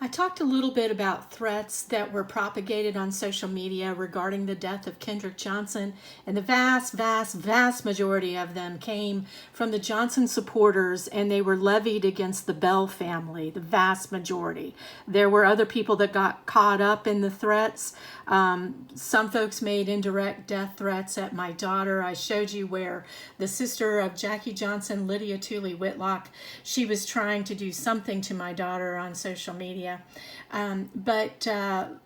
I talked a little bit about threats that were propagated on social media regarding the death of Kendrick Johnson, and the vast majority of them came from the Johnson supporters, and they were levied against the Bell family, the vast majority. There were other people that got caught up in the threats. Some folks made indirect death threats at my daughter. I showed you where the sister of Jackie Johnson, Lydia Tooley Whitlock, she was trying to do something to my daughter on social media. But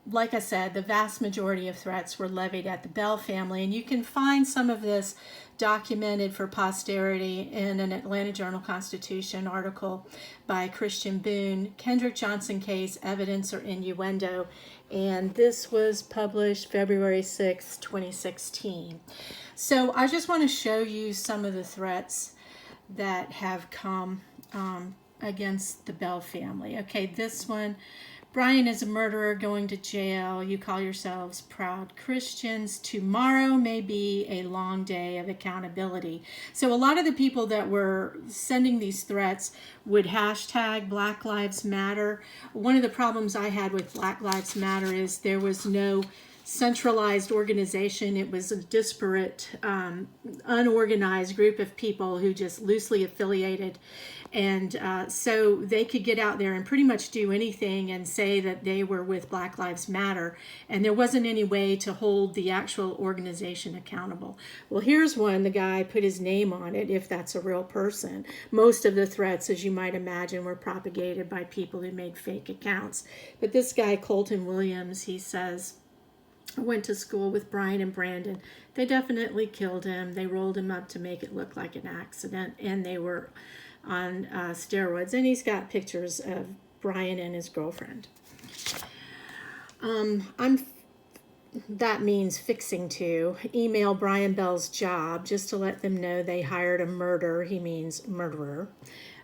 like I said, the vast majority of threats were levied at the Bell family, and you can find some of this documented for posterity in an Atlanta Journal-Constitution article by Christian Boone, Kendrick Johnson Case, Evidence or Innuendo, and this was published February 6, 2016. So I just want to show you some of the threats that have come against the Bell family. Okay, this one, Brian is a murderer going to jail. You call yourselves proud Christians. Tomorrow may be a long day of accountability. So a lot of the people that were sending these threats would hashtag Black Lives Matter. One of the problems I had with Black Lives Matter is there was no centralized organization. It was a disparate, unorganized group of people who just loosely affiliated. And so they could get out there and pretty much do anything and say that they were with Black Lives Matter. And there wasn't any way to hold the actual organization accountable. Well, here's one. The guy put his name on it, if that's a real person. Most of the threats, as you might imagine, were propagated by people who made fake accounts. But this guy, Colton Williams, he says, I went to school with Brian and Brandon. They definitely killed him. They rolled him up to make it look like an accident, and they were on steroids. And he's got pictures of Brian and his girlfriend. That means fixing to email Brian Bell's job just to let them know they hired a murderer. He means murderer.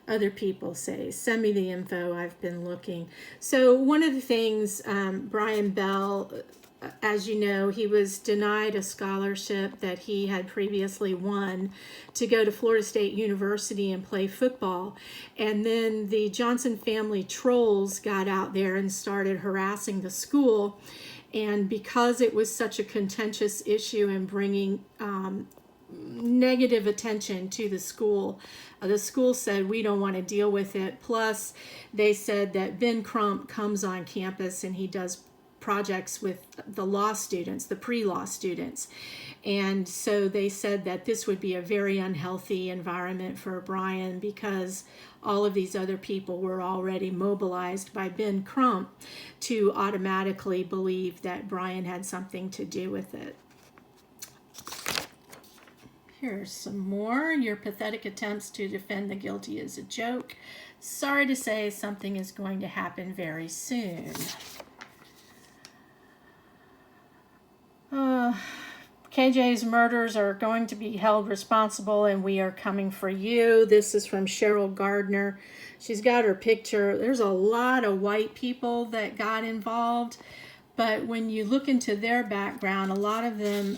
Other people say, send me the info. I've been looking. So one of the things, Brian Bell, as you know, he was denied a scholarship that he had previously won to go to Florida State University and play football. And then the Johnson family trolls got out there and started harassing the school. And because it was such a contentious issue and bringing negative attention to the school said, we don't want to deal with it. Plus, they said that Ben Crump comes on campus and he does projects with the law students, the pre-law students. And so they said that this would be a very unhealthy environment for Brian because all of these other people were already mobilized by Ben Crump to automatically believe that Brian had something to do with it. Here's some more. Your pathetic attempts to defend the guilty is a joke. Sorry to say, something is going to happen very soon. KJ's murders are going to be held responsible, and we are coming for you. This is from Cheryl Gardner. She's got her picture. There's a lot of white people that got involved, but when you look into their background, a lot of them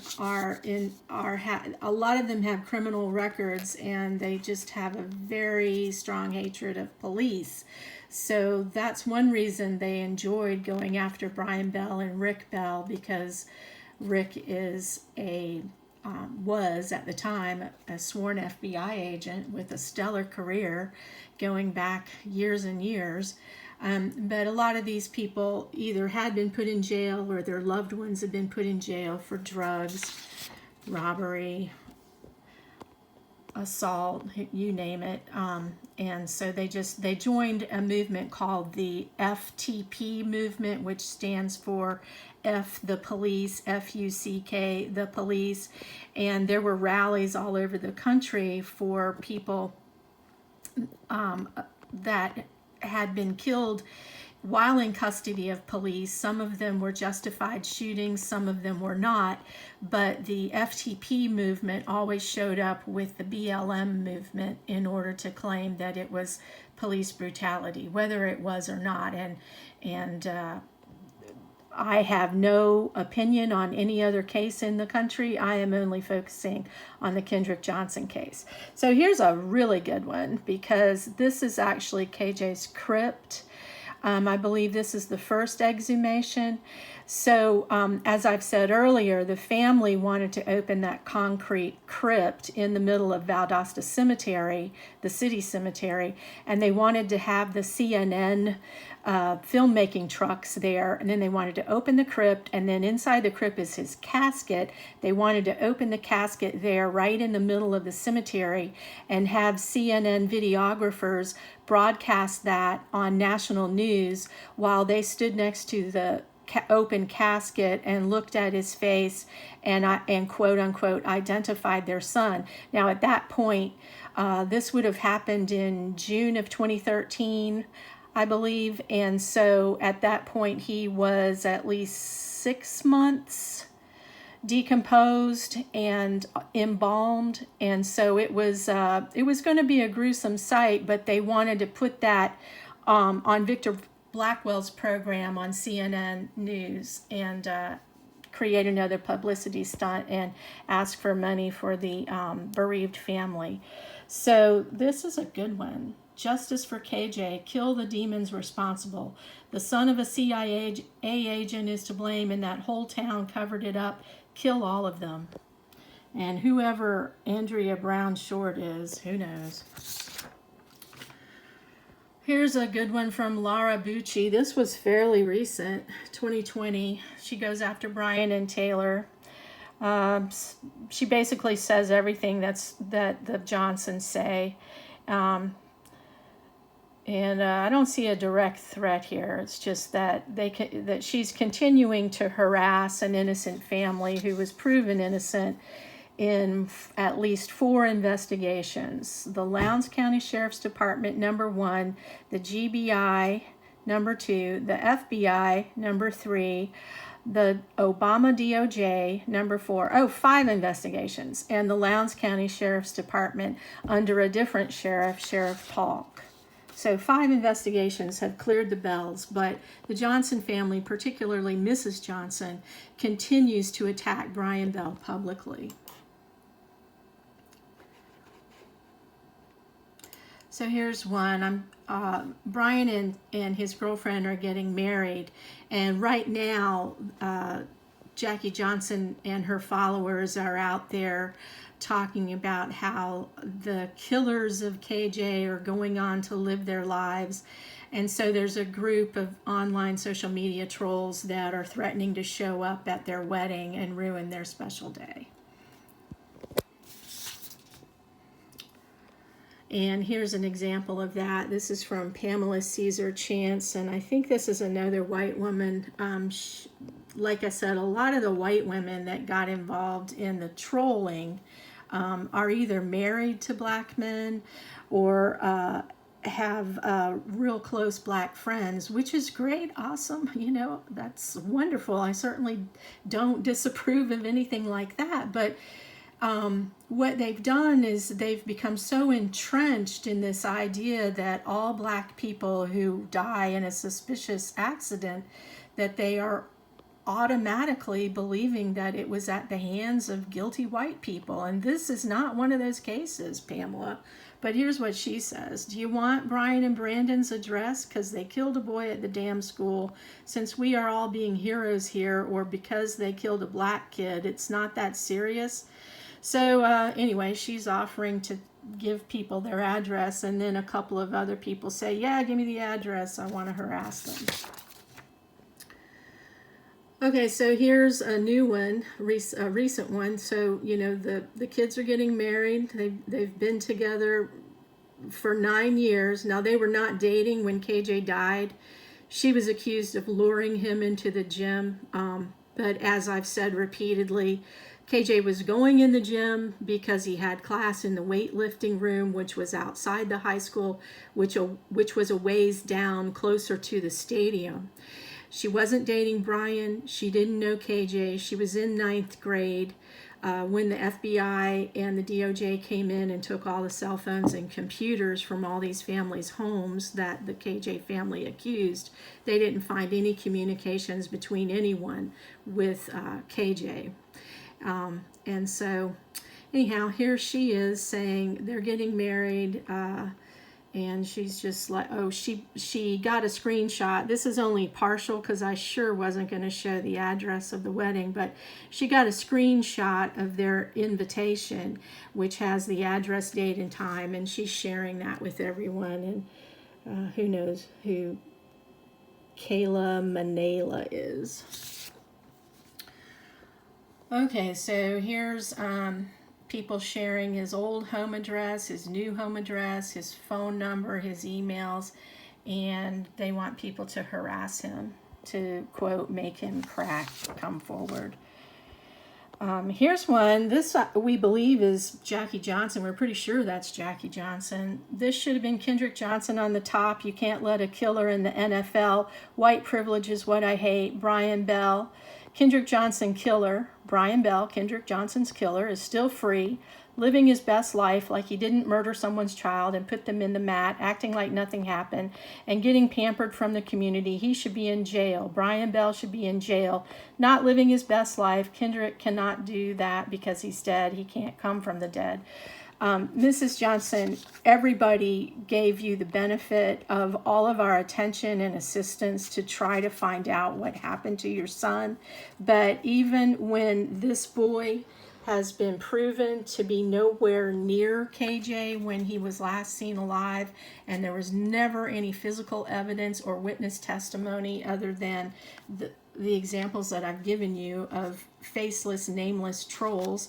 have criminal records, and they just have a very strong hatred of police. So that's one reason they enjoyed going after Brian Bell and Rick Bell, because Rick was at the time a sworn FBI agent with a stellar career going back years and years. But a lot of these people either had been put in jail or their loved ones had been put in jail for drugs, robbery, assault, you name it. And so they joined a movement called the FTP movement, which stands for F the police, F-U-C-K, the police. And there were rallies all over the country for people that had been killed while in custody of police. Some of them were justified shootings, some of them were not, but the FTP movement always showed up with the BLM movement in order to claim that it was police brutality, whether it was or not. And I have no opinion on any other case in the country. I am only focusing on the Kendrick Johnson case. So here's a really good one, because this is actually KJ's crypt. I believe this is the first exhumation. So, as I've said earlier, the family wanted to open that concrete crypt in the middle of Valdosta Cemetery, the city cemetery, and they wanted to have the CNN filmmaking trucks there, and then they wanted to open the crypt, and then inside the crypt is his casket. They wanted to open the casket there right in the middle of the cemetery and have CNN videographers broadcast that on national news while they stood next to the open casket and looked at his face and quote unquote identified their son. Now at that point, this would have happened in June of 2013, I believe, and so at that point he was at least 6 months decomposed and embalmed, and so it was going to be a gruesome sight, but they wanted to put that on Victor Blackwell's program on CNN News and create another publicity stunt and ask for money for the bereaved family. So this is a good one. Justice for KJ. Kill the demons responsible. The son of a CIA agent is to blame, and that whole town covered it up. Kill all of them. And whoever Andrea Brown Short is, who knows? Here's a good one from Laura Bucci. This was fairly recent, 2020. She goes after Brian and Taylor. She basically says everything that the Johnsons say. And I don't see a direct threat here. It's just that that she's continuing to harass an innocent family who was proven innocent in at least 4 investigations. The Lowndes County Sheriff's Department, number 1, the GBI, number 2, the FBI, number 3, the Obama DOJ, number 4. 5 investigations, and the Lowndes County Sheriff's Department under a different sheriff, Sheriff Polk. So 5 investigations have cleared the bells, but the Johnson family, particularly Mrs. Johnson, continues to attack Brian Bell publicly. So here's one. Brian and his girlfriend are getting married, and right now Jackie Johnson and her followers are out there talking about how the killers of KJ are going on to live their lives. And so there's a group of online social media trolls that are threatening to show up at their wedding and ruin their special day. And here's an example of that. This is from Pamela Caesar Chance, and I think this is another white woman. Like I said, a lot of the white women that got involved in the trolling are either married to black men or have real close black friends, which is great, awesome, that's wonderful. I certainly don't disapprove of anything like that, but what they've done is they've become so entrenched in this idea that all black people who die in a suspicious accident, that they are automatically believing that it was at the hands of guilty white people. And this is not one of those cases, Pamela. But here's what she says. Do you want Brian and Brandon's address? Because they killed a boy at the damn school. Since we are all being heroes here, or because they killed a black kid, it's not that serious. So anyway, she's offering to give people their address, and then a couple of other people say, yeah, give me the address. I want to harass them. Okay, so here's a new one, a recent one. So, the kids are getting married. They've been together for 9 years. Now, they were not dating when KJ died. She was accused of luring him into the gym. But as I've said repeatedly, KJ was going in the gym because he had class in the weightlifting room, which was outside the high school, which was a ways down closer to the stadium. She wasn't dating Brian. She didn't know KJ. She was in 9th grade when the FBI and the DOJ came in and took all the cell phones and computers from all these families' homes that the KJ family accused. They didn't find any communications between anyone with KJ. And so anyhow, here she is saying they're getting married. And she's just like, oh, she got a screenshot. This is only partial because I sure wasn't going to show the address of the wedding, but she got a screenshot of their invitation, which has the address, date, and time, and she's sharing that with everyone. And who knows who Kayla Manela is. Okay, so here's people sharing his old home address, his new home address, his phone number, his emails, and they want people to harass him, to, quote, make him crack, come forward. Here's one. This, we believe, is Jackie Johnson. We're pretty sure that's Jackie Johnson. This should have been Kendrick Johnson on the top. You can't let a killer in the NFL. White privilege is what I hate. Brian Bell. Kendrick Johnson killer. Brian Bell, Kendrick Johnson's killer, is still free, living his best life like he didn't murder someone's child and put them in the mat, acting like nothing happened, and getting pampered from the community. He should be in jail. Brian Bell should be in jail, not living his best life. Kendrick cannot do that because he's dead. He can't come from the dead. Mrs. Johnson, everybody gave you the benefit of all of our attention and assistance to try to find out what happened to your son. But even when this boy has been proven to be nowhere near KJ when he was last seen alive, and there was never any physical evidence or witness testimony other than the examples that I've given you of faceless, nameless trolls,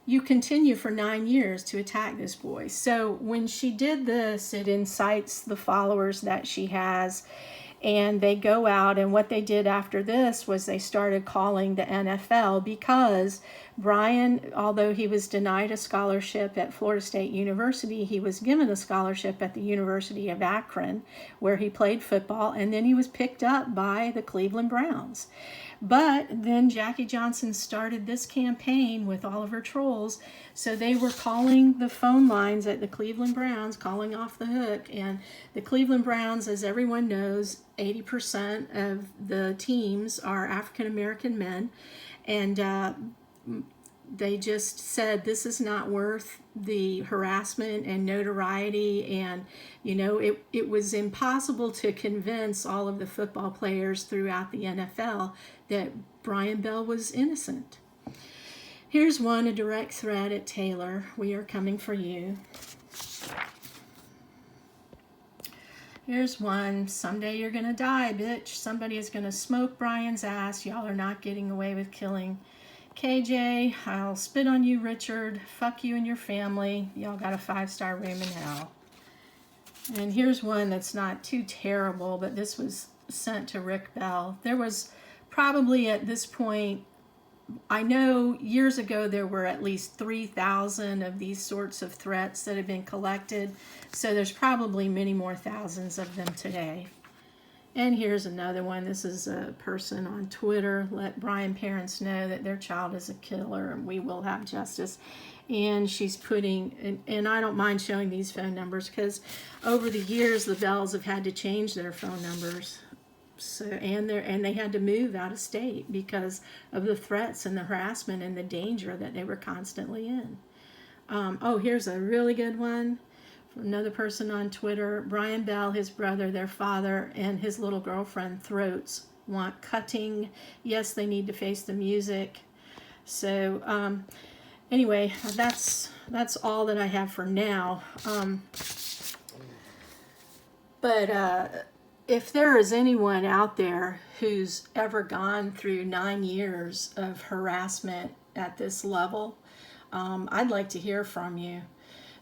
you continue for 9 years to attack this boy. So when she did this, it incites the followers that she has, and they go out, and what they did after this was they started calling the NFL because Brian, although he was denied a scholarship at Florida State University, he was given a scholarship at the University of Akron, where he played football, and then he was picked up by the Cleveland Browns. But then Jackie Johnson started this campaign with all of her trolls, so they were calling the phone lines at the Cleveland Browns, calling off the hook, and the Cleveland Browns, as everyone knows, 80% of the teams are African American men, and they just said this is not worth the harassment and notoriety, and it was impossible to convince all of the football players throughout the NFL that Brian Bell was innocent. Here's one, a direct threat at Taylor. We are coming for you. Here's one, someday you're gonna die, bitch. Somebody is gonna smoke Brian's ass. Y'all are not getting away with killing KJ. I'll spit on you, Richard. Fuck you and your family. Y'all got a 5-star room in hell. And here's one that's not too terrible, but this was sent to Rick Bell. There was probably at this point, I know years ago there were at least 3,000 of these sorts of threats that have been collected. So there's probably many more thousands of them today. And here's another one. This is a person on Twitter. Let Brian parents know that their child is a killer and we will have justice. And she's putting, and I don't mind showing these phone numbers because over the years the Bells have had to change their phone numbers. So and they had to move out of state because of the threats and the harassment and the danger that they were constantly in. Oh, here's a really good one. Another person on Twitter, Brian Bell, his brother, their father, and his little girlfriend, Throats, want cutting. Yes, they need to face the music. So anyway, that's all that I have for now. But if there is anyone out there who's ever gone through 9 years of harassment at this level, I'd like to hear from you.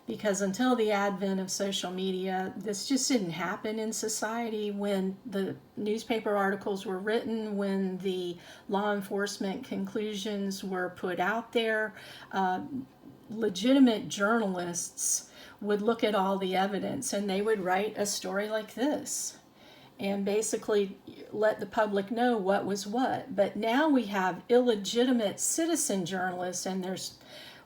Because until the advent of social media, this just didn't happen in society. When the newspaper articles were written, when the law enforcement conclusions were put out there, legitimate journalists would look at all the evidence and they would write a story like this and basically let the public know what was what. But now we have illegitimate citizen journalists, and there's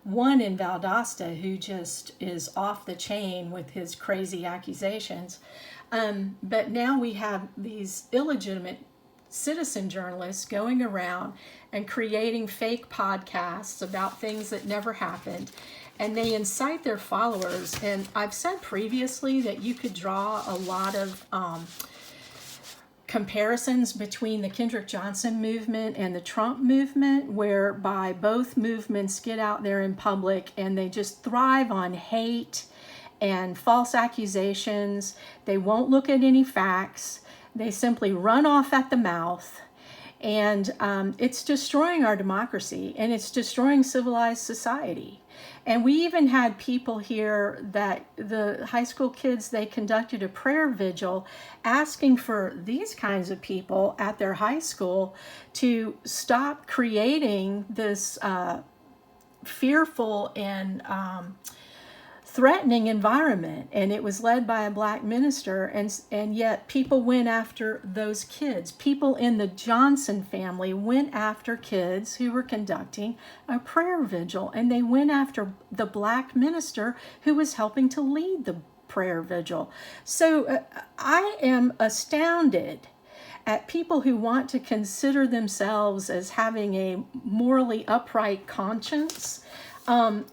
one in Valdosta who just is off the chain with his crazy accusations. But now we have these illegitimate citizen journalists going around and creating fake podcasts about things that never happened. and they incite their followers. And I've said previously that you could draw a lot of comparisons between the Kendrick Johnson movement and the Trump movement, whereby both movements get out there in public and they just thrive on hate and false accusations. They won't look at any facts. They simply run off at the mouth. And it's destroying our democracy, and it's destroying civilized society. And we even had people here that the high school kids, they conducted a prayer vigil asking for these kinds of people at their high school to stop creating this fearful and threatening environment. And it was led by a black minister, and yet people went after those kids. People in the Johnson family went after kids who were conducting a prayer vigil, and they went after the black minister who was helping to lead the prayer vigil. So I am astounded at people who want to consider themselves as having a morally upright conscience.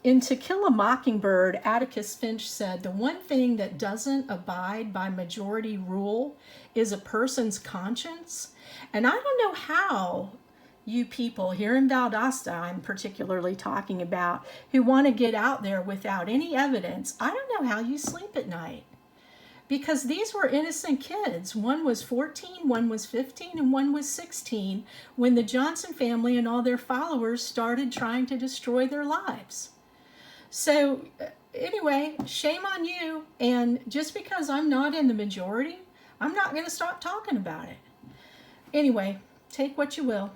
In To Kill a Mockingbird, Atticus Finch said, the one thing that doesn't abide by majority rule is a person's conscience. And I don't know how you people here in Valdosta, I'm particularly talking about, who want to get out there without any evidence, I don't know how you sleep at night. Because these were innocent kids. One was 14, one was 15, and one was 16 when the Johnson family and all their followers started trying to destroy their lives. So anyway, shame on you. And just because I'm not in the majority, I'm not going to stop talking about it. Anyway, take what you will.